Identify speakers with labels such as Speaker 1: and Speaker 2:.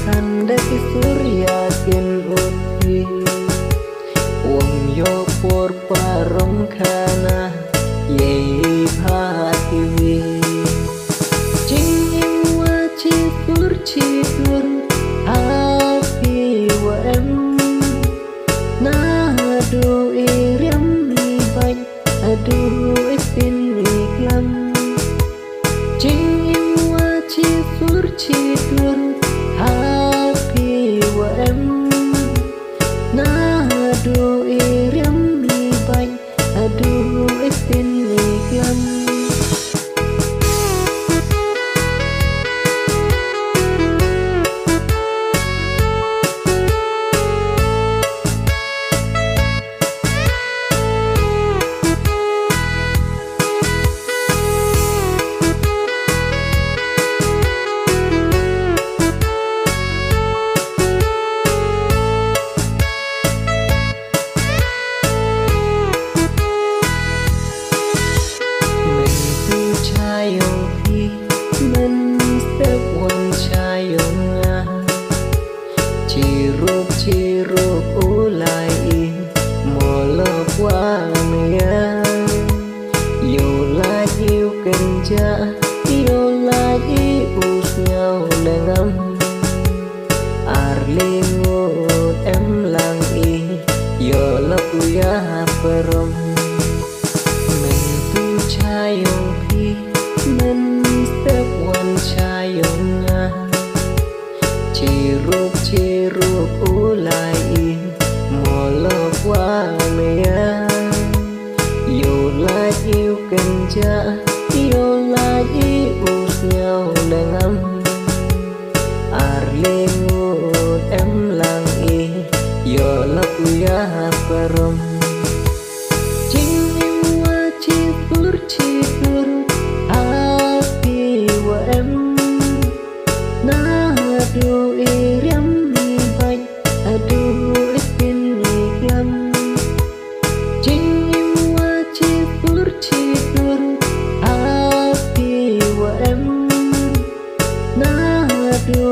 Speaker 1: tanda yakin uti wong yo por parong kana ye phatiwi jing wa chi pur chi tur api wa em na do iriam mi bạch adu espin iklam jing wa chi pur chi tur api wa em na do iriam mi bạch adu espin iklam chỉ rụp u lại mò lơ qua mẹ yêu là yêu cần cha yêu là yêu nhau đang âm arli ngut em lang yo la kuya perom men tu chayong pi men step one chayong chỉ rụp u lại mò lơ qua mẹ yêu là yêu cần cha yêu là yêu nhau đang âm arli ngut em lang yo la kuya perom jing wa chi pur api wa em na do iriam mi bạch adu espin iklam jing wa chi pur api wa em na do